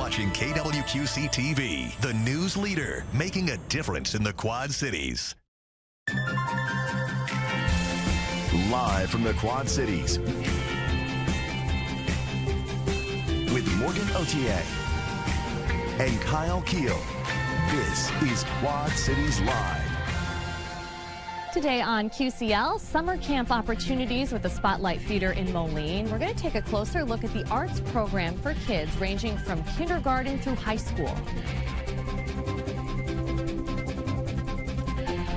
watching KWQC TV, the news leader, making a difference in the Quad Cities. Live from the Quad Cities, with Morgan Otier and Kyle Keel, this is Quad Cities Live. Today on QCL, summer camp opportunities with the Spotlight Theater in Moline. We're going to take a closer look at the arts program for kids ranging from kindergarten through high school.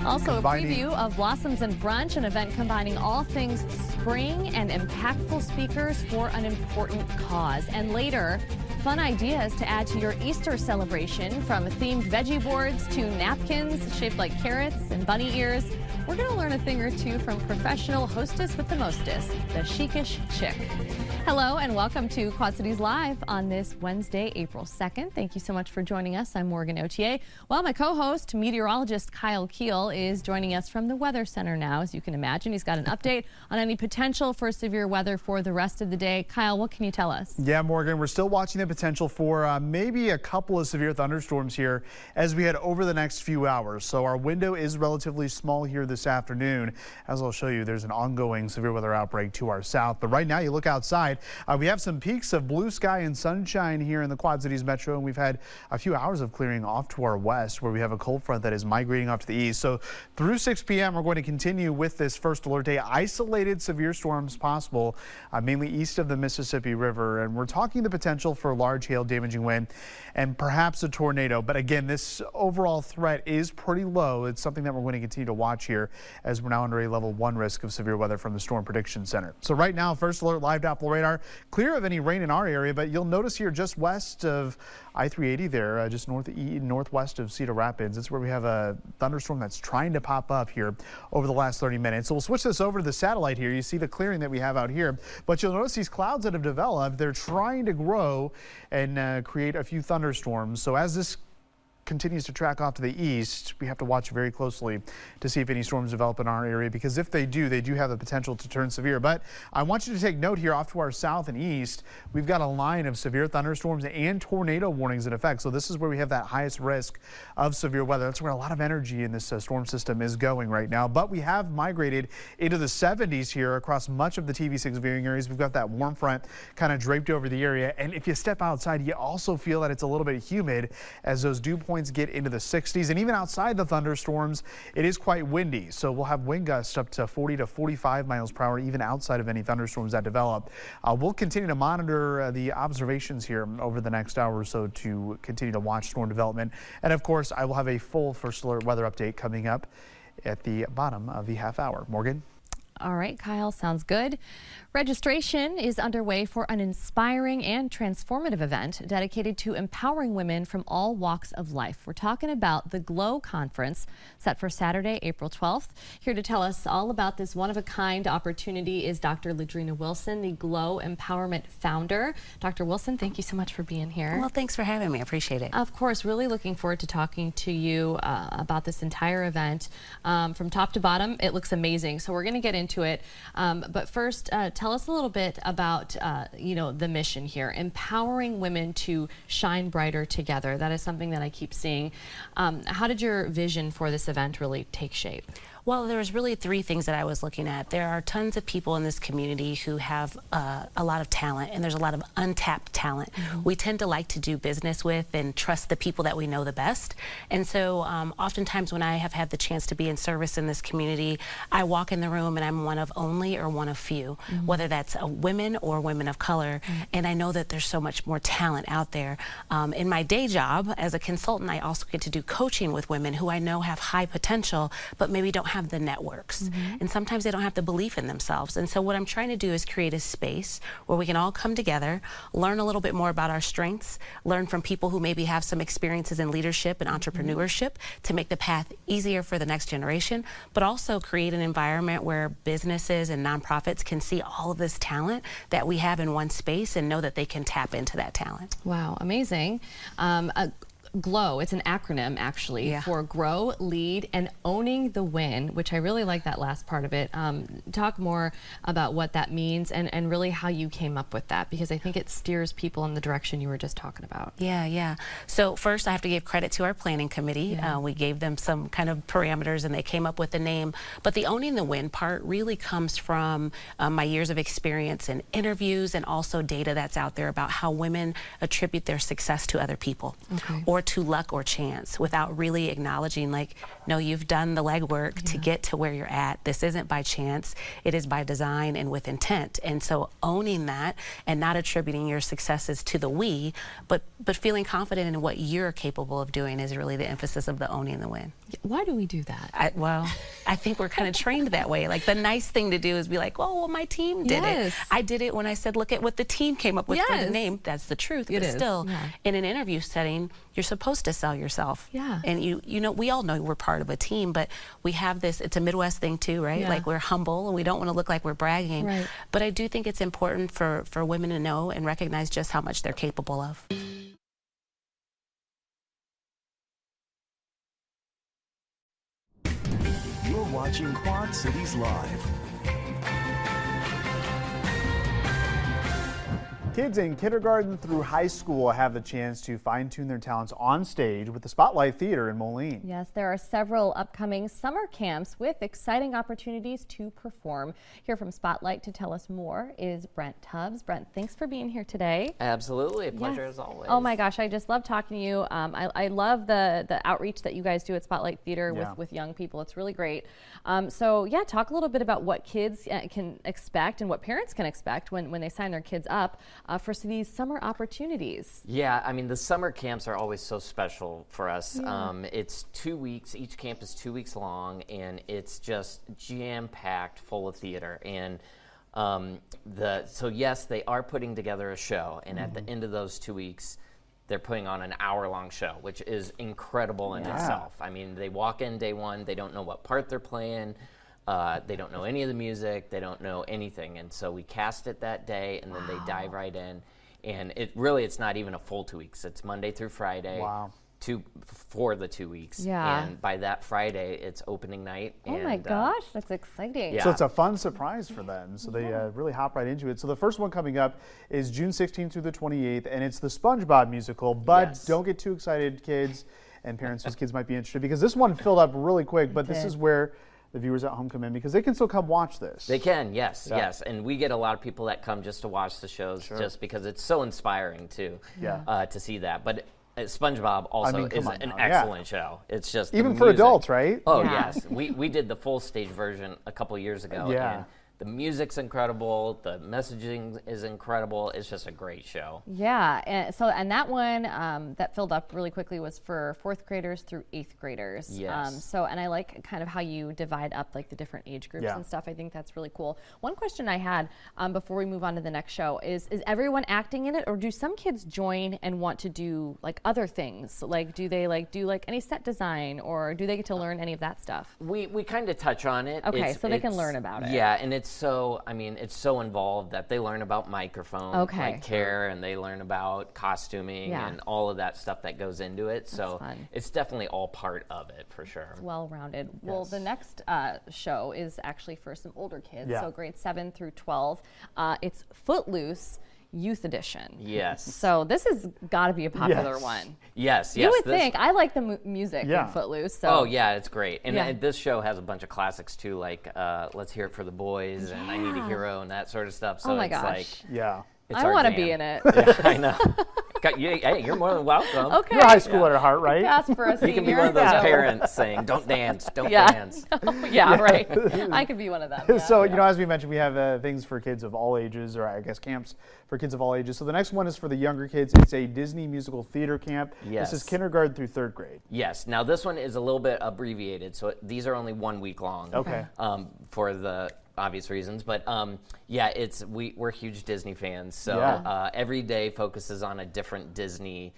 Also, a preview of Blossoms and Brunch, an event combining all things spring and impactful speakers for an important cause. And later, fun ideas to add to your Easter celebration, from themed veggie boards to napkins shaped like carrots and bunny ears. We're going to learn a thing or two from professional hostess with the mostest, the Chic-ish Chick. Hello and welcome to Quad Cities Live on this Wednesday, April 2nd. Thank you so much for joining us. I'm Morgan Otier. Well, my co-host, meteorologist Kyle Keel, is joining us from the Weather Center now. As you can imagine, he's got an update on any potential for severe weather for the rest of the day. Kyle, what can you tell us? Yeah, Morgan, we're still watching the potential for maybe a couple of severe thunderstorms here as we head over the next few hours. So our window is relatively small here this afternoon. As I'll show you, there's an ongoing severe weather outbreak to our south. But right now, you look outside, we have some peaks of blue sky and sunshine here in the Quad Cities metro, and we've had a few hours of clearing off to our west, where we have a cold front that is migrating off to the east. So through 6 p.m., we're going to continue with this first alert day. Isolated severe storms possible, mainly east of the Mississippi River, and we're talking the potential for large hail damaging wind and perhaps a tornado. But again, this overall threat is pretty low. It's something that we're going to continue to watch here as we're now under a level 1 risk of severe weather from the Storm Prediction Center. So right now, first alert live Doppler radar, clear of any rain in our area, but you'll notice here just west of I-380 there, just northwest of Cedar Rapids, it's where we have a thunderstorm that's trying to pop up here over the last 30 minutes. So we'll switch this over to the satellite here. You see the clearing that we have out here, but you'll notice these clouds that have developed, they're trying to grow and create a few thunderstorms. So as this continues to track off to the east, we have to watch very closely to see if any storms develop in our area, because if they do have the potential to turn severe. But I want you to take note here off to our south and east, we've got a line of severe thunderstorms and tornado warnings in effect. So this is where we have that highest risk of severe weather. That's where a lot of energy in this storm system is going right now. But we have migrated into the 70s here across much of the TV6 viewing areas. We've got that warm front kind of draped over the area. And if you step outside, you also feel that it's a little bit humid as those dew points get into the 60s, and even outside the thunderstorms, it is quite windy. So we'll have wind gusts up to 40 to 45 miles per hour, even outside of any thunderstorms that develop. We'll continue to monitor the observations here over the next hour or so to continue to watch storm development. And of course, I will have a full first alert weather update coming up at the bottom of the half hour. Morgan? All right, Kyle, sounds good. Registration is underway for an inspiring and transformative event dedicated to empowering women from all walks of life. We're talking about the GLOW Conference, set for Saturday, April 12th. Here to tell us all about this one-of-a-kind opportunity is Dr. Ladrina Wilson, the GLOW Empowerment founder. Dr. Wilson, thank you so much for being here. Well, thanks for having me. I appreciate it. Of course, really looking forward to talking to you about this entire event. From top to bottom, it looks amazing. So we're going to get into it. But first, tell us a little bit about, the mission here, empowering women to shine brighter together. That is something that I keep seeing. How did your vision for this event really take shape? Well, there was really 3 things that I was looking at. There are tons of people in this community who have a lot of talent, and there's a lot of untapped talent. We tend to like to do business with and trust the people that we know the best. And so oftentimes when I have had the chance to be in service in this community, I walk in the room and I'm one of only or one of few, whether that's women or women of color. And I know that there's so much more talent out there. In my day job as a consultant, I also get to do coaching with women who I know have high potential, but maybe don't have the networks. And sometimes they don't have the belief in themselves. And so what I'm trying to do is create a space where we can all come together, learn a little bit more about our strengths, learn from people who maybe have some experiences in leadership and entrepreneurship to make the path easier for the next generation, but also create an environment where businesses and nonprofits can see all of this talent that we have in one space and know that they can tap into that talent. Wow, amazing. GLOW. It's an acronym actually for Grow, Lead, and Owning the Win, which I really like that last part of it. Talk more about what that means and really how you came up with that, because I think it steers people in the direction you were just talking about. Yeah. So first I have to give credit to our planning committee. We gave them some kind of parameters and they came up with the name. But the Owning the Win part really comes from my years of experience in interviews and also data that's out there about how women attribute their success to other people or to luck or chance without really acknowledging, like, no, you've done the legwork to get to where you're at. This isn't by chance, it is by design and with intent. And so owning that and not attributing your successes to the we, but feeling confident in what you're capable of doing is really the emphasis of the Owning the Win. Why do we do that? I think we're kind of trained that way. Like, the nice thing to do is be like, oh, well, my team did it. I did it when I said, look at what the team came up with for the name. That's the truth. But still, in an interview setting, you're supposed to sell yourself. And you know, we all know we're part of a team, but we have this, it's a Midwest thing too, right? Like, we're humble and we don't want to look like we're bragging. But I do think it's important for women to know and recognize just how much they're capable of. You're watching Quad Cities Live. Kids in kindergarten through high school have the chance to fine-tune their talents on stage with the Spotlight Theater in Moline. Yes, there are several upcoming summer camps with exciting opportunities to perform. Here from Spotlight to tell us more is Brent Tubbs. Brent, thanks for being here today. Absolutely, a pleasure as always. Oh my gosh, I just love talking to you. I love the outreach that you guys do at Spotlight Theater with young people. It's really great. So yeah, talk a little bit about what kids can expect and what parents can expect when they sign their kids up for these summer opportunities. Yeah, I mean, the summer camps are always so special for us. It's 2 weeks, each camp is 2 weeks long, and it's just jam-packed full of theater. And so yes, they are putting together a show, and at the end of those 2 weeks, they're putting on an hour-long show, which is incredible in itself. I mean, they walk in day one, they don't know what part they're playing, they don't know any of the music, they don't know anything, and so we cast it that day, and then they dive right in. And it's not even a full 2 weeks. It's Monday through Friday for the 2 weeks. And by that Friday, it's opening night. Oh my gosh, that's exciting. So it's a fun surprise for them. So they really hop right into it. So the first one coming up is June 16th through the 28th, and it's the SpongeBob musical. But don't get too excited, kids and parents whose kids might be interested, because this one filled up really quick. But this is where the viewers at home come in, because they can still come watch this. They can, yes. And we get a lot of people that come just to watch the shows, just because it's so inspiring too, to see that. But SpongeBob also is an excellent show. It's just even for adults, right? Oh yes, we did the full stage version a couple years ago. And the music's incredible. The messaging is incredible. It's just a great show. Yeah, and that one that filled up really quickly was for 4th graders through 8th graders. Yes. And I like kind of how you divide up like the different age groups and stuff. I think that's really cool. One question I had before we move on to the next show is everyone acting in it, or do some kids join and want to do like other things? Like, do they do any set design, or do they get to learn any of that stuff? We kind of touch on it. Okay, so they can learn about it. Yeah, and it's so involved that they learn about microphone, like care, and they learn about costuming and all of that stuff that goes into it. So it's definitely all part of it for sure. It's well-rounded. Yes. Well, the next show is actually for some older kids, so grades 7 through 12. It's Footloose Youth Edition. Yes. So this has got to be a popular one. Yes. You would think. I like the music in Footloose. So. Oh yeah, it's great. And this show has a bunch of classics too, like Let's Hear It for the Boys and I Need a Hero and that sort of stuff. So it's like, I want to be in it. I know. Hey, you're more than welcome. Okay. You're a high schooler at heart, right? Ask for a senior. You can be one of those parents saying, "Don't dance, don't dance." Right. I could be one of them. So you know, as we mentioned, we have things for kids of all ages, or I guess camps for kids of all ages. So the next one is for the younger kids. It's a Disney musical theater camp. Yes. This is kindergarten through 3rd grade. Yes. Now this one is a little bit abbreviated, so these are only 1 week long. Okay. For the obvious reasons, but we're huge Disney fans, so every day focuses on a different Disney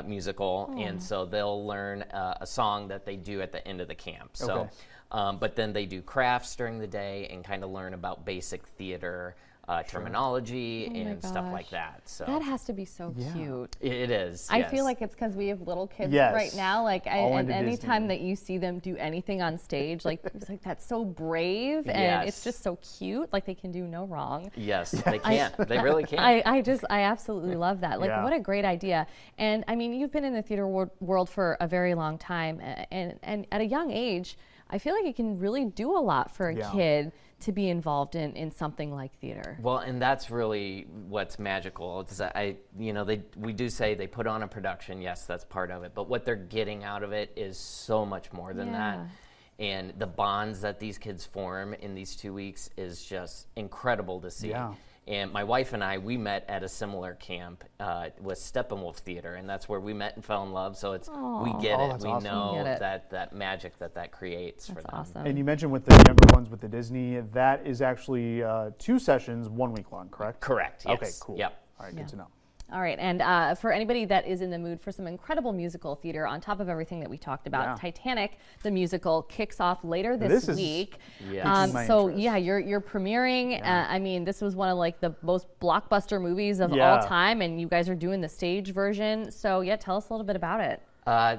musical, and so they'll learn a song that they do at the end of the camp. So, but then they do crafts during the day and kind of learn about basic theater terminology Oh my and stuff like gosh. that. So That has to be so cute. it is. I yes. feel like it's because we have little kids Yes. right now. Like, All and into anytime Disney. that you see them do anything on stage, like it's like that's so brave and Yes. it's just so cute. Like they can do no wrong. Yes, they can't. They really can't. I absolutely love that. Like, Yeah. what a great idea. And I mean, you've been in the theater world for a very long time, and at a young age, I feel like it can really do a lot for a Yeah. kid to be involved in something like theater. Well, and that's really what's magical. It's that we do say they put on a production. Yes, that's part of it. But what they're getting out of it is so much more than that. And the bonds that these kids form in these 2 weeks is just incredible to see. Yeah. And my wife and I, we met at a similar camp with Steppenwolf Theater, and that's where we met and fell in love. So it's we get Oh, it. that's We awesome. know Get it. that magic that creates for That's them. awesome. And you mentioned with the younger ones with the Disney, that is actually 2 sessions, 1 week long, correct? Correct. Yes. Okay, cool. Yep. All right, good to know. All right, and for anybody that is in the mood for some incredible musical theater, on top of everything that we talked about, Yeah. Titanic, the musical, kicks off later This this is week. Yeah. piquing my So interest. yeah, you're premiering. I mean, this was one of like the most blockbuster movies of Yeah. all time, and you guys are doing the stage version. So yeah, tell us a little bit about it.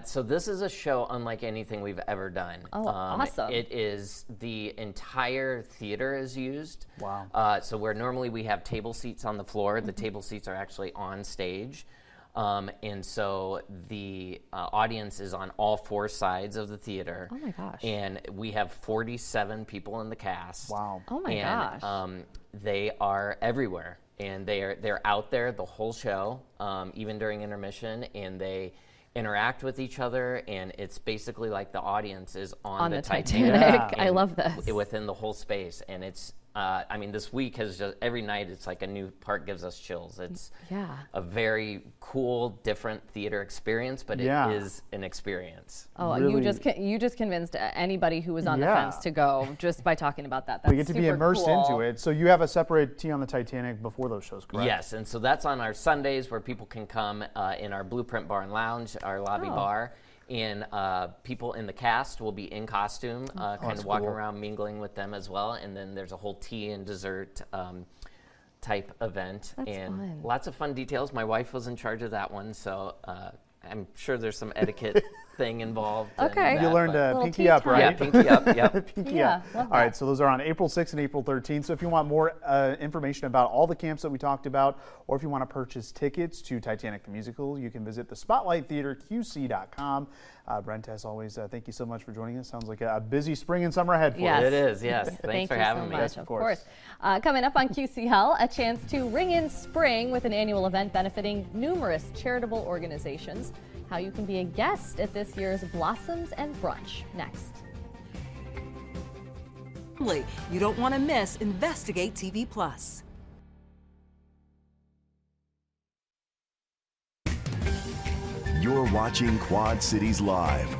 So this is a show unlike anything we've ever done. Oh, awesome. It is the entire theater is used. Wow. So where normally we have table seats on the floor, the table seats are actually on stage. And so the audience is on all 4 sides of the theater. Oh my gosh. And we have 47 people in the cast. Wow. Oh my gosh. They are everywhere, and they're out there the whole show, even during intermission, and they interact with each other, and it's basically like the audience is on the Titanic. Yeah. I love this. within the whole space, and it's I mean, this week has just every night it's like a new part gives us chills. It's Yeah. a very cool, different theater experience, but Yeah. it is an experience. Oh, Really- you just convinced anybody who was on the Yeah. fence to go just by talking about that. That's We get to be super immersed cool. into it. So you have a separate tea on the Titanic before those shows, correct? Yes, and so that's on our Sundays where people can come in our Blueprint Bar and Lounge, our lobby Oh. bar, and people in the cast will be in costume, kind that's of walking cool. around mingling with them as well. And then there's a whole tea and dessert type event, That's and fun. lots of fun details. My wife was in charge of that one, so I'm sure there's some etiquette thing involved. in Okay. that, You learned but- to Little pinky tea up, time. right? Yeah, pinky up. Yep. Pinky Yeah, up. love All right, that. so those are on April 6th and April 13th. So if you want more information about all the camps that we talked about, or if you want to purchase tickets to Titanic the Musical, you can visit the SpotlightTheaterQC.com. Brent, as always, thank you so much for joining us. Sounds like a busy spring and summer ahead for Yes. you. It is, yes. Thanks Thank for you having so me. much. Yes, of course. Coming up on QCL, a chance to ring in spring with an annual event benefiting numerous charitable organizations. How you can be a guest at this year's Blossoms and Brunch. Next. You don't want to miss Investigate TV Plus. You're watching Quad Cities Live.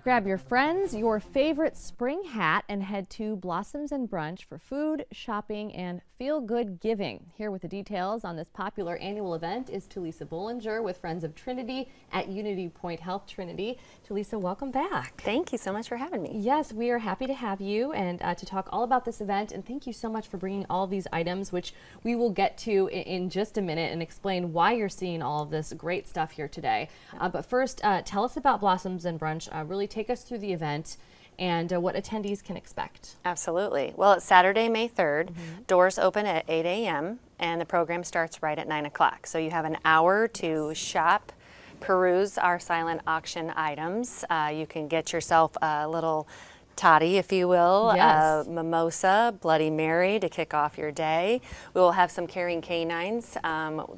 Grab your friends, your favorite spring hat, and head to Blossoms and Brunch for food, shopping, and feel-good giving. Here with the details on this popular annual event is Tulisa Bollinger with Friends of Trinity at Unity Point Health Trinity. Tulisa, welcome back. Thank you so much for having me. Yes, we are happy to have you and to talk all about this event. And thank you so much for bringing all these items, which we will get to in just a minute and explain why you're seeing all of this great stuff here today. But first, tell us about Blossoms and Brunch. Really take us through the event and what attendees can expect. Absolutely. Well, it's Saturday, May 3rd. Doors open at 8 a.m. and the program starts right at 9 o'clock. So you have an hour to shop, peruse our silent auction items. You can get yourself a little toddy, if you will, Yes. a mimosa, Bloody Mary to kick off your day. We will have some caring canines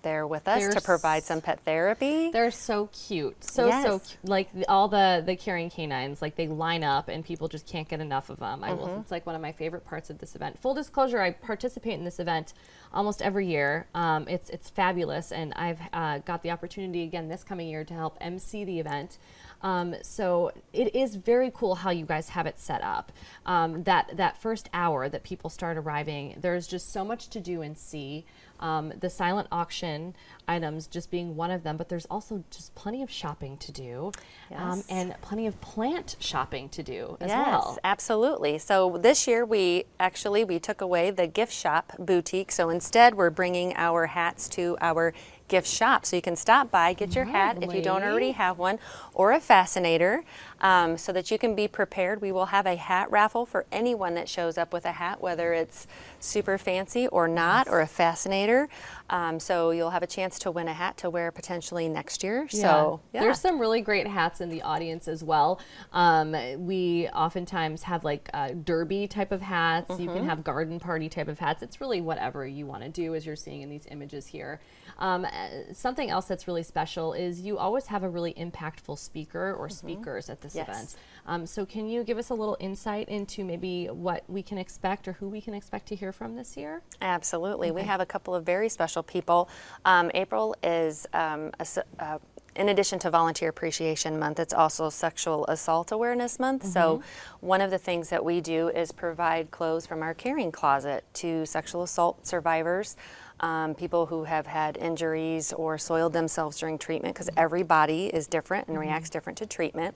there with us They're to provide some pet therapy. They're so cute. So Yes. like all the caring canines, like they line up and people just can't get enough of them. It's like one of my favorite parts of this event. Full disclosure, I participate in this event almost every year. It's fabulous, and I've got the opportunity again this coming year to help MC the event. So it is very cool how you guys have it set up. That first hour that people start arriving, there's just so much to do and see. The silent auction items just being one of them, but there's also just plenty of shopping to do, and plenty of plant shopping to do as well. Yes, absolutely. So this year we took away the gift shop boutique. So instead we're bringing our hats to our gift shop. So you can stop by, get your hat if you don't already have one, or a fascinator, so that you can be prepared. We will have a hat raffle for anyone that shows up with a hat, whether it's super fancy or not, or a fascinator. So you'll have a chance to win a hat to wear potentially next year. So there's some really great hats in the audience as well. We oftentimes have like derby type of hats. You can have garden party type of hats. It's really whatever you want to do, as you're seeing in these images here. Something else that's really special is you always have a really impactful speaker or speakers at this event. So can you give us a little insight into maybe what we can expect or who we can expect to hear from this year? Absolutely. We have a couple of very special people. April is, in addition to Volunteer Appreciation Month, it's also Sexual Assault Awareness Month. So one of the things that we do is provide clothes from our caring closet to sexual assault survivors, people who have had injuries or soiled themselves during treatment, because every body is different and reacts different to treatment.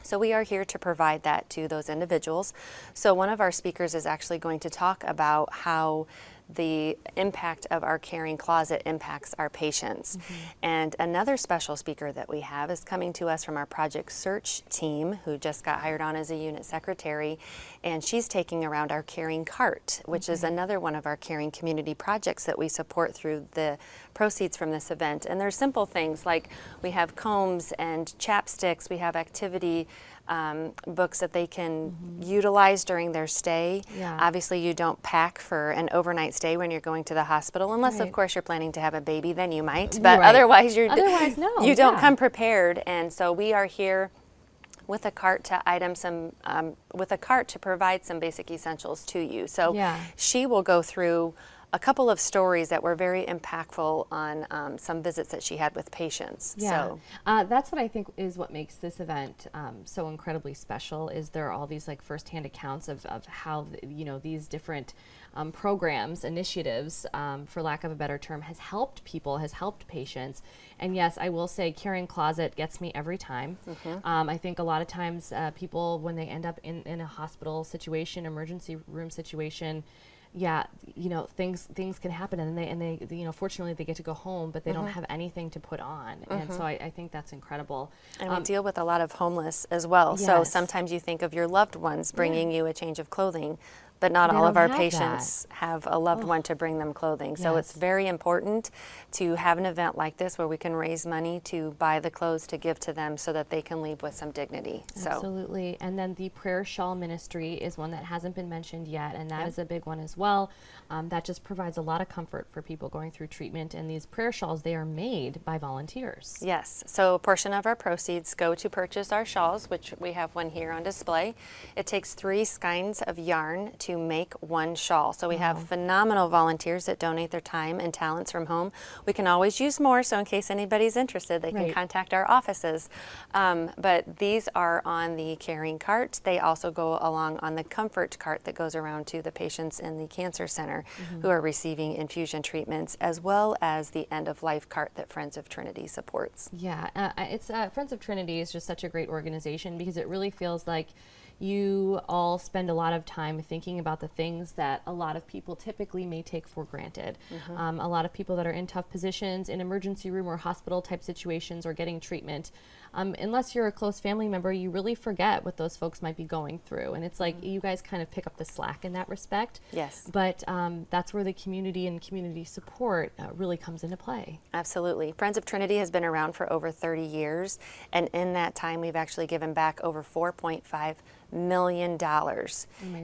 So we are here to provide that to those individuals. So one of our speakers is actually going to talk about how the impact of our caring closet impacts our patients. And another special speaker that we have is coming to us from our Project Search team, who just got hired on as a unit secretary, and she's taking around our caring cart, which is another one of our caring community projects that we support through the proceeds from this event. And there's simple things like we have combs and chapsticks, we have activity books that they can utilize during their stay. Obviously you don't pack for an overnight stay when you're going to the hospital, unless of course you're planning to have a baby, then you might, but otherwise you don't come prepared. And so we are here with a cart to to provide some basic essentials to you. So she will go through a couple of stories that were very impactful on some visits that she had with patients. So that's what I think is what makes this event so incredibly special, is there are all these like firsthand accounts of how these different programs, initiatives, for lack of a better term, has helped people, has helped patients. And yes, I will say Caring Closet gets me every time. I think a lot of times people, when they end up in a hospital situation, emergency room situation, things can happen, and they fortunately they get to go home, but they don't have anything to put on, and so I think that's incredible. And we deal with a lot of homeless as well. So sometimes you think of your loved ones bringing you a change of clothing, but not all of our patients have a loved one to bring them clothing. So it's very important to have an event like this where we can raise money to buy the clothes to give to them so that they can leave with some dignity. Absolutely. And then the Prayer Shawl Ministry is one that hasn't been mentioned yet, and that is a big one as well. That just provides a lot of comfort for people going through treatment. And these prayer shawls, they are made by volunteers. Yes. So a portion of our proceeds go to purchase our shawls, which we have one here on display. It takes 3 skeins of yarn to make one shawl. So we have phenomenal volunteers that donate their time and talents from home. We can always use more, so in case anybody's interested, they can contact our offices. But these are on the caring cart. They also go along on the comfort cart that goes around to the patients in the cancer center who are receiving infusion treatments, as well as the end-of-life cart that Friends of Trinity supports. It's Friends of Trinity is just such a great organization, because it really feels like you all spend a lot of time thinking about the things that a lot of people typically may take for granted. A lot of people that are in tough positions in emergency room or hospital type situations or getting treatment, unless you're a close family member, you really forget what those folks might be going through. And it's like you guys kind of pick up the slack in that respect. But that's where the community and community support really comes into play. Absolutely. Friends of Trinity has been around for over 30 years, and in that time we've actually given back over $4.5 million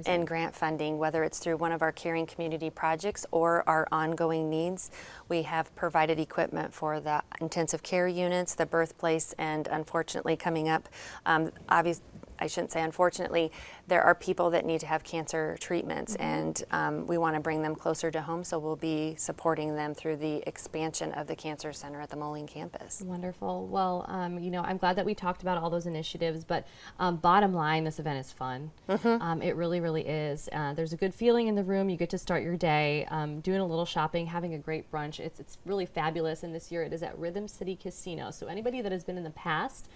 in grant funding, whether it's through one of our caring community projects or our ongoing needs. We have provided equipment for the intensive care units, the birthplace, and unfortunately coming up, I shouldn't say unfortunately, there are people that need to have cancer treatments, and we want to bring them closer to home, so we'll be supporting them through the expansion of the Cancer Center at the Moline campus. Wonderful. Well, you know, I'm glad that we talked about all those initiatives, but bottom line, this event is fun. It really, really is. There's a good feeling in the room. You get to start your day doing a little shopping, having a great brunch. It's really fabulous, and this year it is at Rhythm City Casino. So anybody that has been in the past,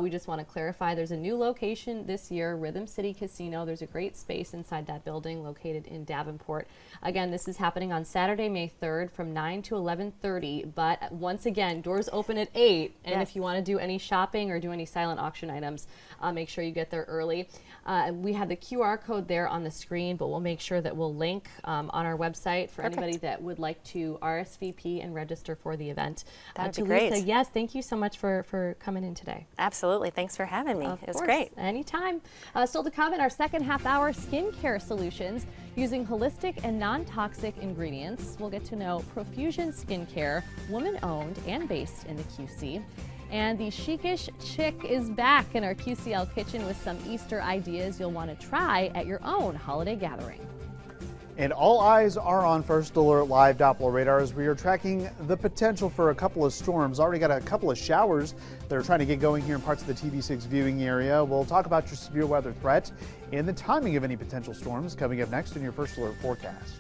we just want to clarify there's a new location this year, Rhythm City Casino. There's a great space inside that building located in Davenport. Again, this is happening on Saturday, May 3rd from 9 to 11:30. But once again, doors open at 8. And if you want to do any shopping or do any silent auction items, make sure you get there early. We have the QR code there on the screen, but we'll make sure that we'll link on our website for anybody that would like to RSVP and register for the event. That would be great. Lisa, yes, thank you so much for coming in today. Absolutely. Thanks for having me. It was great. Anytime. Still to come in our second half hour, skincare solutions using holistic and non-toxic ingredients. We'll get to know Profusion Skincare, woman-owned and based in the QC. And the Chicish Chick is back in our QCL kitchen with some Easter ideas you'll want to try at your own holiday gathering. And all eyes are on First Alert Live Doppler radar as we are tracking the potential for a couple of storms. Already got a couple of showers that are trying to get going here in parts of the TV6 viewing area. We'll talk about your severe weather threat and the timing of any potential storms coming up next in your First Alert forecast.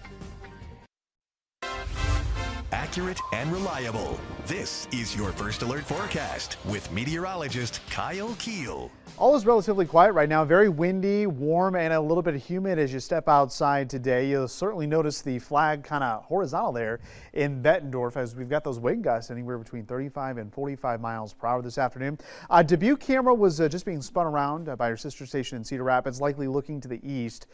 Accurate and reliable. This is your First Alert forecast with meteorologist Kyle Keel. All is relatively quiet right now. Very windy, warm, and a little bit humid as you step outside today. You'll certainly notice the flag kind of horizontal there in Bettendorf as we've got those wind gusts anywhere between 35 and 45 miles per hour this afternoon. Dubuque camera was just being spun around by our sister station in Cedar Rapids, likely looking to the east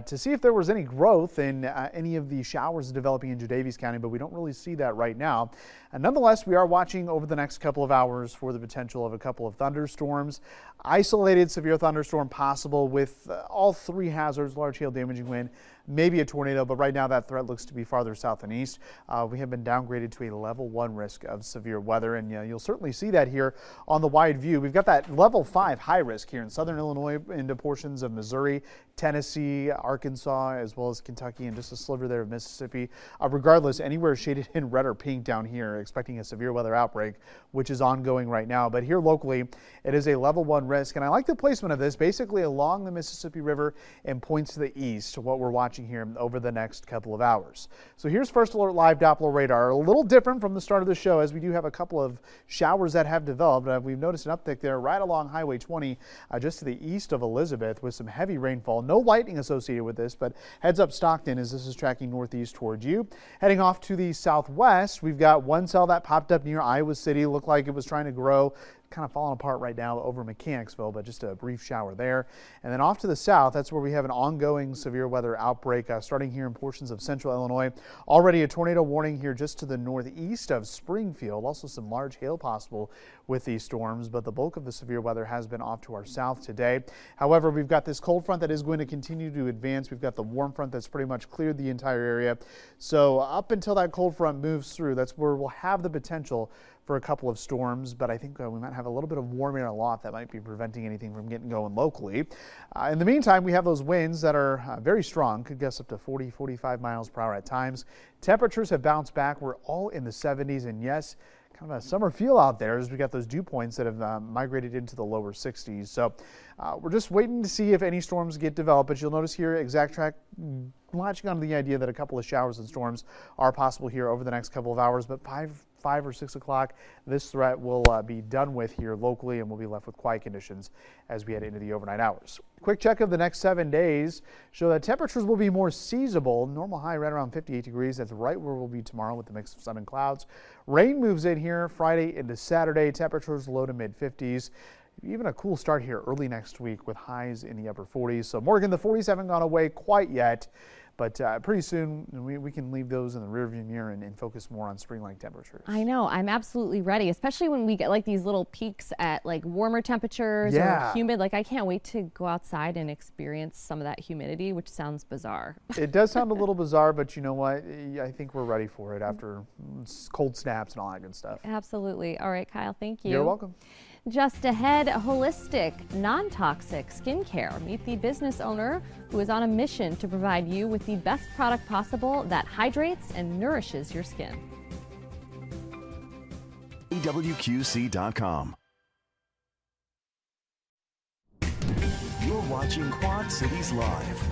to see if there was any growth in any of the showers developing in Daviess County, but we don't really see that right now. Nonetheless, we are watching over the next couple of hours for the potential of a couple of thunderstorms. Isolated severe thunderstorm possible with all three hazards: large hail, damaging wind, maybe a tornado, but right now that threat looks to be farther south and east. We have been downgraded to a level 1 risk of severe weather, and you'll certainly see that here on the wide view. We've got that level 5 high risk here in southern Illinois into portions of Missouri, Tennessee, Arkansas, as well as Kentucky, and just a sliver there of Mississippi. Regardless, anywhere shaded in red or pink down here, expecting a severe weather outbreak, which is ongoing right now. But here locally, it is a level 1 risk, and I like the placement of this basically along the Mississippi River and points to the east, what we're watching here over the next couple of hours. So here's First Alert Live Doppler radar. A little different from the start of the show as we do have a couple of showers that have developed. We've noticed an uptick there right along Highway 20 just to the east of Elizabeth with some heavy rainfall. No lightning associated with this, but heads up Stockton as this is tracking northeast towards you. Heading off to the southwest, we've got one cell that popped up near Iowa City. Looked like it was trying to grow. Kind of falling apart right now over Mechanicsville, but just a brief shower there. And then off to the south, that's where we have an ongoing severe weather outbreak starting here in portions of central Illinois. Already a tornado warning here just to the northeast of Springfield. Also some large hail possible with these storms, but the bulk of the severe weather has been off to our south today. However, we've got this cold front that is going to continue to advance. We've got the warm front that's pretty much cleared the entire area. So up until that cold front moves through, that's where we'll have the potential for a couple of storms, but I think we might have a little bit of warm air aloft that might be preventing anything from getting going locally. In the meantime, we have those winds that are very strong, could gust up to 40, 45 miles per hour at times. Temperatures have bounced back. We're all in the 70s, and yes, kind of a summer feel out there as we got those dew points that have migrated into the lower 60s. So we're just waiting to see if any storms get developed, but you'll notice here Exact Track latching on to the idea that a couple of showers and storms are possible here over the next couple of hours, but 5 or 6 o'clock, this threat will be done with here locally, and we'll be left with quiet conditions as we head into the overnight hours. Quick check of the next 7 days show that temperatures will be more seasonable. Normal high right around 58 degrees. That's right where we'll be tomorrow with the mix of sun and clouds. Rain moves in here Friday into Saturday. Temperatures low to mid 50s. Even a cool start here early next week with highs in the upper 40s. So Morgan, the 40s haven't gone away quite yet. But pretty soon we can leave those in the rearview mirror and focus more on spring-like temperatures. I know. I'm absolutely ready, especially when we get like these little peaks at like warmer temperatures or humid. Like I can't wait to go outside and experience some of that humidity, which sounds bizarre. It does sound a little bizarre, but you know what? I think we're ready for it after cold snaps and all that good stuff. Absolutely. All right, Kyle, thank you. You're welcome. Just ahead, holistic, non-toxic skincare. Meet the business owner who is on a mission to provide you with the best product possible that hydrates and nourishes your skin. EWQC.com. You're watching Quad Cities Live.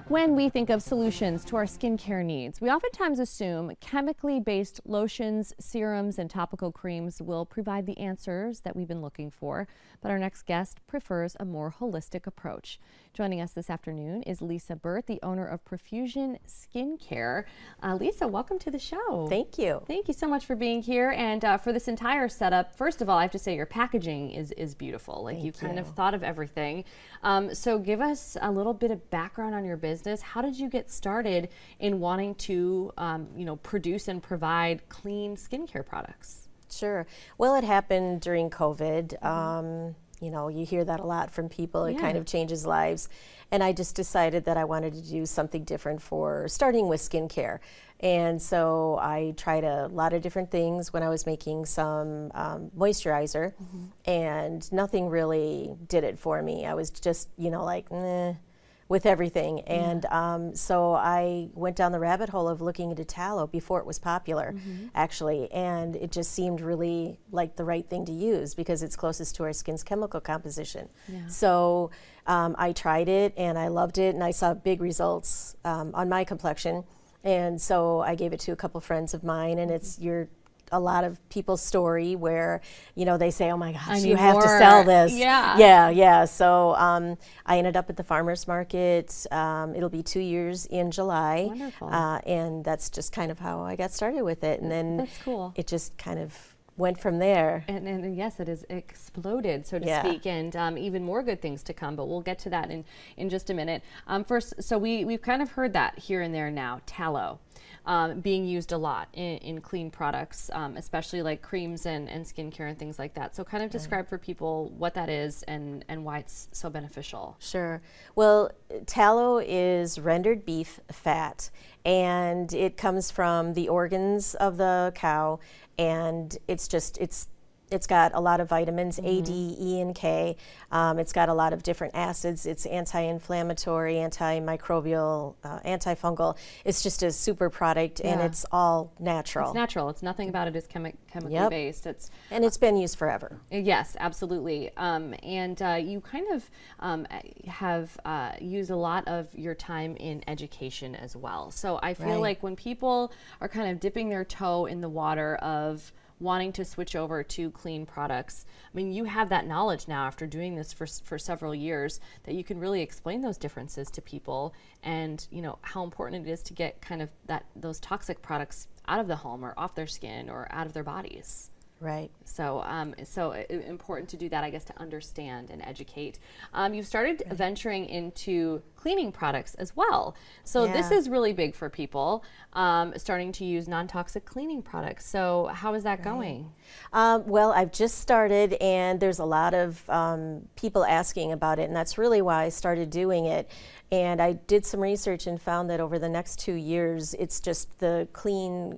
When we think of solutions to our skincare needs, we oftentimes assume chemically based lotions, serums, and topical creams will provide the answers that we've been looking for. But our next guest prefers a more holistic approach. Joining us this afternoon is Lisa Burt, the owner of Profusion Skincare. Lisa, welcome to the show. Thank you. Thank you so much for being here and for this entire setup. First of all, I have to say your packaging is beautiful. Like you kind of thought of everything. So give us a little bit of background on your business. How did you get started in wanting to, produce and provide clean skincare products? Sure. Well, it happened during COVID. You hear that a lot from people. It kind of changes lives. And I just decided that I wanted to do something different for starting with skincare. And so I tried a lot of different things when I was making some moisturizer, and nothing really did it for me. I was just, with everything. And so I went down the rabbit hole of looking into tallow before it was popular, actually. And it just seemed really like the right thing to use because it's closest to our skin's chemical composition. So I tried it and I loved it and I saw big results on my complexion. And so I gave it to a couple friends of mine, and it's a lot of people's story where, they say, oh my gosh, you have to sell this. Yeah. So I ended up at the farmer's market. It'll be 2 years in July. Wonderful. And that's just kind of how I got started with it. And then that's cool. It just kind of went from there. And yes, it has exploded, so to speak, and even more good things to come, but we'll get to that in just a minute. First, so we've kind of heard that here and there now, tallow. Being used a lot in clean products, especially like creams and skincare and things like that. So kind of describe for people what that is and why it's so beneficial. Sure. Well, tallow is rendered beef fat, and it comes from the organs of the cow, and it's got a lot of vitamins, A, D, E, and K. It's got a lot of different acids. It's anti-inflammatory, antimicrobial, antifungal. It's just a super product, and it's all natural. It's natural. It's nothing about it is chemically based. And it's been used forever. Yes, absolutely. And you kind of have used a lot of your time in education as well. So I feel like when people are kind of dipping their toe in the water of wanting to switch over to clean products. I mean, you have that knowledge now after doing this for several years that you can really explain those differences to people and, how important it is to get kind of those toxic products out of the home or off their skin or out of their bodies. Right. So important to do that, I guess, to understand and educate. You've started venturing into cleaning products as well. So this is really big for people, starting to use non-toxic cleaning products. So how is that going? Well, I've just started, and there's a lot of people asking about it, and that's really why I started doing it. And I did some research and found that over the next 2 years, it's just the cleaning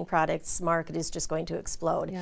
products market is just going to explode.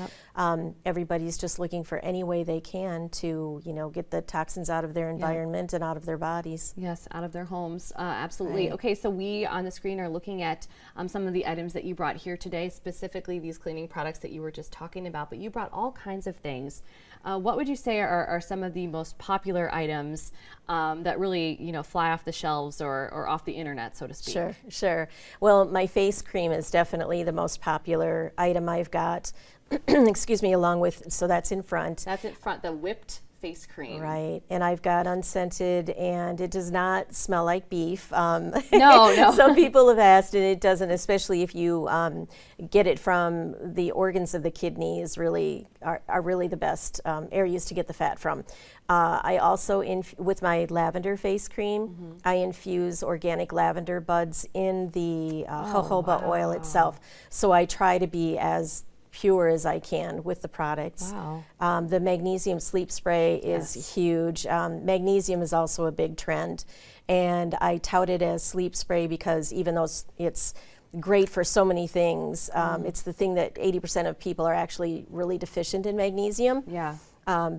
Everybody's just looking for any way they can to, get the toxins out of their environment and out of their bodies. Yes, out of their homes. Absolutely. Right. Okay, so we on the screen are looking at some of the items that you brought here today, specifically these cleaning products that you were just talking about, but you brought all kinds of things. What would you say are some of the most popular items that really, fly off the shelves or off the internet, so to speak? Sure. Well, my face cream is definitely the most popular item I've got. Excuse me, along with, so that's in front. That's in front, the whipped face cream. Right, and I've got unscented, and it does not smell like beef. No. Some people have asked, and it doesn't, especially if you get it from the organs of the kidney are really the best areas to get the fat from. I also, with my lavender face cream, I infuse organic lavender buds in the jojoba oil itself. So I try to be as pure as I can with the products. Wow. The magnesium sleep spray is huge. Magnesium is also a big trend, and I tout it as sleep spray because even though it's great for so many things. It's the thing that 80% of people are actually really deficient in magnesium. Yeah.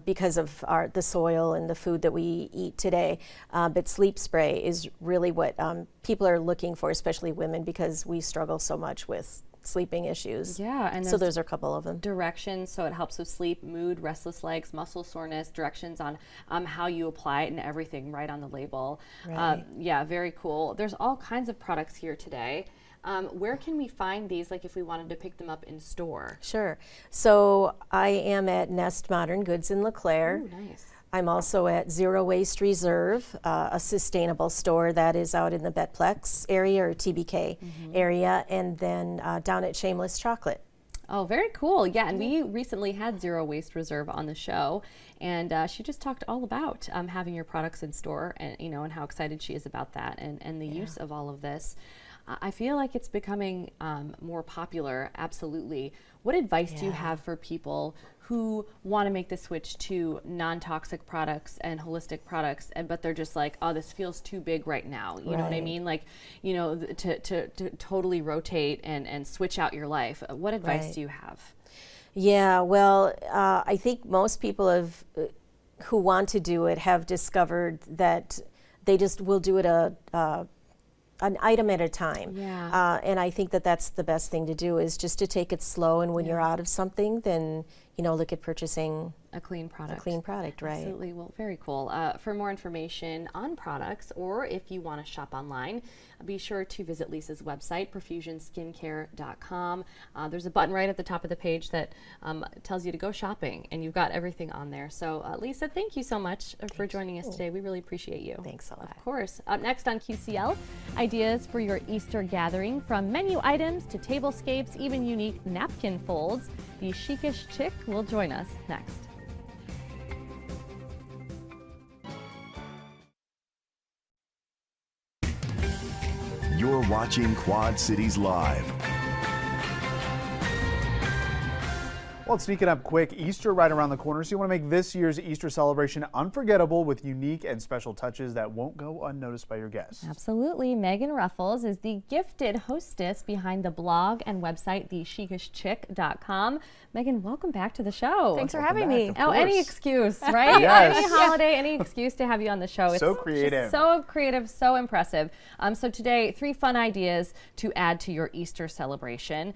Because of the soil and the food that we eat today. But sleep spray is really what people are looking for, especially women, because we struggle so much with sleeping issues. Yeah, and so there's a couple of them. Directions, so it helps with sleep, mood, restless legs, muscle soreness, directions on how you apply it and everything right on the label. Right. Yeah, very cool. There's all kinds of products here today. Where can we find these, like if we wanted to pick them up in store? Sure. So I am at Nest Modern Goods in LeClaire. Ooh, nice. I'm also at Zero Waste Reserve, a sustainable store that is out in the Betplex area or TBK area, and then down at Shameless Chocolate. Oh, very cool. Yeah, and we recently had Zero Waste Reserve on the show, and she just talked all about having your products in store, and and how excited she is about that, and the use of all of this. I feel like it's becoming more popular, absolutely. What advice do you have for people who want to make the switch to non-toxic products and holistic products, but they're just like, oh, this feels too big right now. You know what I mean? Like, to totally rotate and switch out your life. What advice do you have? Yeah, well, I think most people who want to do it have discovered that they just will do it an item at a time. Yeah. And I think that that's the best thing to do, is just to take it slow, and when you're out of something, then look at purchasing a clean product. A clean product, right. Absolutely. Well, very cool. For more information on products, or if you want to shop online, be sure to visit Lisa's website, profusionskincare.com. There's a button right at the top of the page that tells you to go shopping, and you've got everything on there. So, Lisa, thank you so much for joining us today. We really appreciate you. Thanks a lot. Of course. Up next on QCL, ideas for your Easter gathering, from menu items to tablescapes, even unique napkin folds. The Chic-ish Chick will join us next. You're watching Quad Cities Live. Well, it's sneaking up quick. Easter right around the corner, so you want to make this year's Easter celebration unforgettable with unique and special touches that won't go unnoticed by your guests. Absolutely. Megan Ruffles is the gifted hostess behind the blog and website, thechicishchick.com. Megan, welcome back to the show. Thanks for having me. Oh, any excuse, right? Yes. Any holiday, any excuse to have you on the show. So It's creative. just so creative, so impressive. So today, 3 fun ideas to add to your Easter celebration.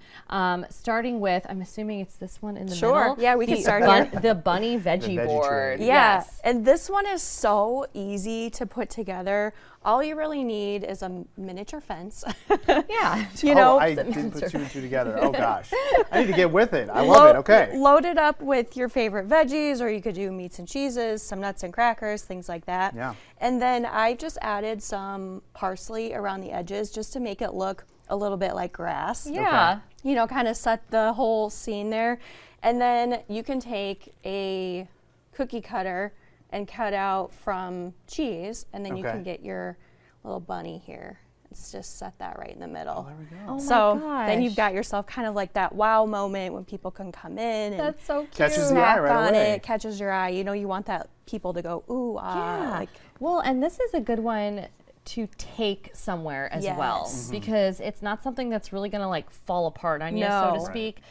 Starting with, I'm assuming it's this one in the middle. Yeah, we can start here. The bunny veggie veggie board. tray. Yeah, Yes. and this one is so easy to put together. All you really need is a miniature fence. Yeah. I didn't put 2 and 2 together. Oh gosh, I need to get with it. I love it. Okay. Load it up with your favorite veggies, or you could do meats and cheeses, some nuts and crackers, things like that. Yeah. And then I just added some parsley around the edges just to make it look a little bit like grass. Yeah. Kind of set the whole scene there. And then you can take a cookie cutter and cut out from cheese, and then you can get your little bunny here. Let's just set that right in the middle. There we go. Oh So my then you've gosh. got yourself kind of like that wow moment when people can come in and That's so cute. Catches the snack eye right on away. it, catches your eye. You want that people to go, ooh, ah. Yeah. Well, and this is a good one to take somewhere as well, Yes. because it's not something that's really going to like fall apart on you, so to No. speak.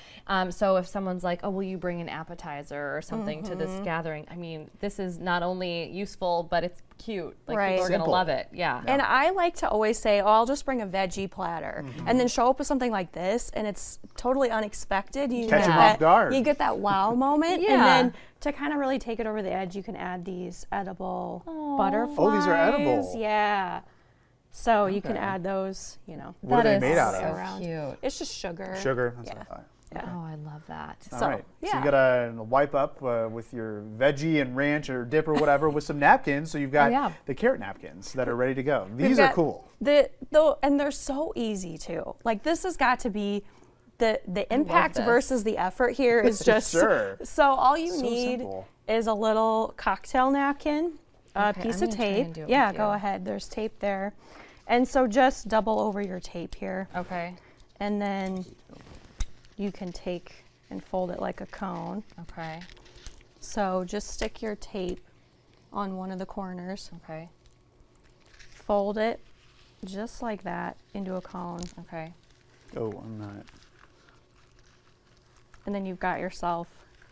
So if someone's like, oh, will you bring an appetizer or something to this gathering? I mean, this is not only useful, but it's cute. Like, Right. people are going to Simple. love it. Yeah. And I like to always say, oh, I'll just bring a veggie platter, and then show up with something like this, and it's totally unexpected. You Catch get 'em that- off guard. You get that wow moment, Yeah. and then to kind of really take it over the edge, you can add these edible butterflies. Oh, these are edible. Yeah. So you can Okay. add those, What are That they is made out so of? around. cute. It's just sugar. Sugar. That's Yeah. what I thought. Yeah. Oh, I love that. All So, right. So yeah. you gotta wipe up with your veggie and ranch or dip or whatever with some napkins. So you've got yeah. the carrot napkins that are ready to go. We've These are got cool. And they're so easy too. Like, this has got to be the impact this. versus the effort here is just Sure. So all you So need simple. is a little cocktail napkin, a Okay, piece I'm of gonna try tape. and do it Yeah, with go you. ahead. There's tape there. And so just double over your tape here. Okay. And then you can take and fold it like a cone. Okay. So just stick your tape on one of the corners, Okay. fold it just like that into a cone. Okay. Oh, I'm not. And then you've got yourself.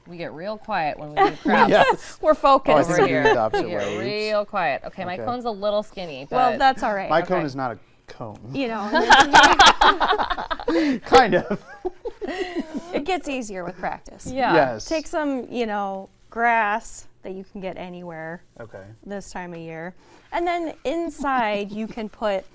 We get real quiet when we do crafts. Yes. We're focused. Oh, I think Over we're here. the opposite We get way. real quiet. Okay, my Okay. cone's a little skinny, but Well, that's all right. My cone is not a cone. You know, Kind of. it gets easier with practice. yeah. Yes. Take some, grass that you can get anywhere Okay. this time of year. And then inside you can put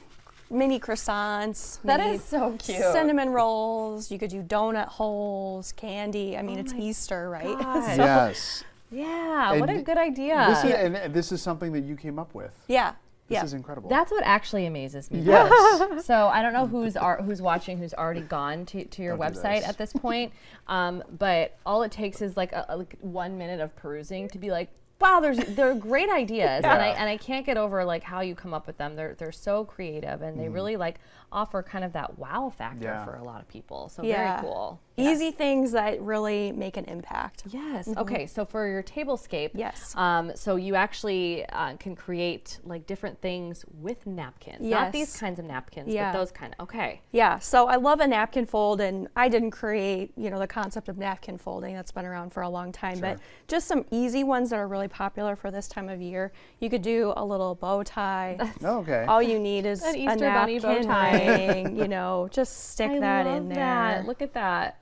mini croissants. That maybe is so cute. Cinnamon rolls. You could do donut holes, candy. I mean, it's Easter, right? gosh. Yes. Yeah, what a And good idea. This is something that you came up with. Yeah. This is incredible. That's what actually amazes me. Yes. So I don't know who's watching, who's already gone to your Don't do website this. at this point, but all it takes is like 1 minute of perusing to be like, wow, they're great ideas, Yeah. and I can't get over like how you come up with them. They're so creative, and they really like offer kind of that wow factor Yeah. for a lot of people. So Yeah. very cool. Easy things that really make an impact. Yes. Okay. So for your tablescape, Yes. So you actually can create like different things with napkins, not these Yes. kinds of napkins, Yeah. but those kind. Okay. Yeah, so I love a napkin fold, and I didn't create, the concept of napkin folding. That's been around for a long time, but just some easy ones that are really popular for this time of year. You could do a little bow tie. Okay. All you need is An a Easter bunny bow napkin tie. ring, just stick I that love in there. that. Look at that.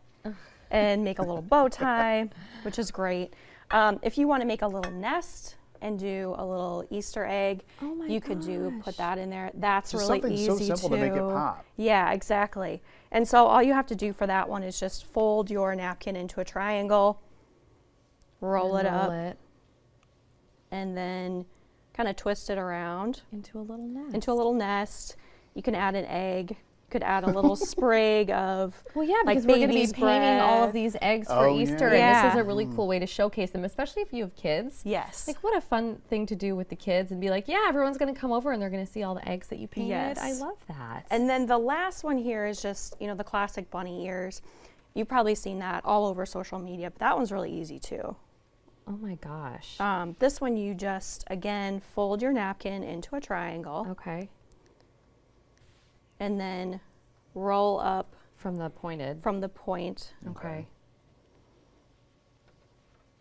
And make a little bow tie, which is great. If you want to make a little nest and do a little Easter egg, Oh my you could put that in there. That's Just really something easy so simple to make it pop. Yeah, exactly. And so all you have to do for that one is just fold your napkin into a triangle, roll it up, and then kind of twist it around into a little nest. into a little nest. You can add an egg. You could add a little sprig of Well, yeah, like because we're going to be baby's painting all of breath. these eggs for Oh, Easter, yeah. and this is a really cool way to showcase them, especially if you have kids. Yes. Like, what a fun thing to do with the kids and be like, yeah, everyone's going to come over and they're going to see all the eggs that you painted. Yes. I love that. And then the last one here is just, the classic bunny ears. You've probably seen that all over social media, but that one's really easy too. oh my gosh. This one you just, again, fold your napkin into a triangle Okay. and then roll up From the pointed. from the point. Okay.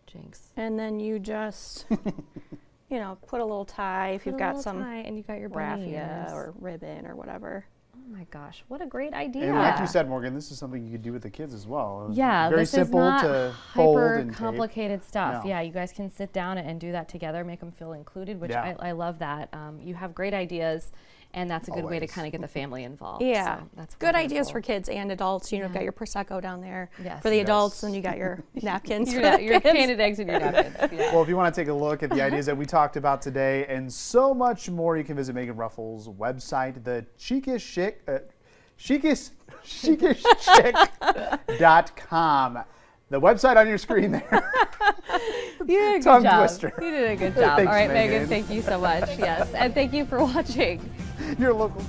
Jinx. And then you just, put a little tie if you've Put a got little some tie and you got your bunny raffia ears. or ribbon or whatever. Oh my gosh, what a great idea. And like you said, Morgan, this is something you could do with the kids as well. Yeah, Very this simple is not to fold hyper and tape. complicated stuff. No. Yeah, you guys can sit down and do that together, make them feel included, which Yeah. I love that. You have great ideas, and that's a good way to Always. kind of get the family involved. Yeah, so that's good ideas for wonderful. kids and adults. You've got your Prosecco down there Yes. for the Yes. adults, and you got your napkins for Your, the your kids. painted eggs and your napkins. Yeah. Well, if you want to take a look at the ideas that we talked about today and so much more, you can visit Megan Ruffles' website, the chicishchick.com. The website on your screen there. You did a good Tongue job. twister. You did a good job. Thanks, All right, Megan. Megan, thank you so much. Yes, and thank you for watching. Your local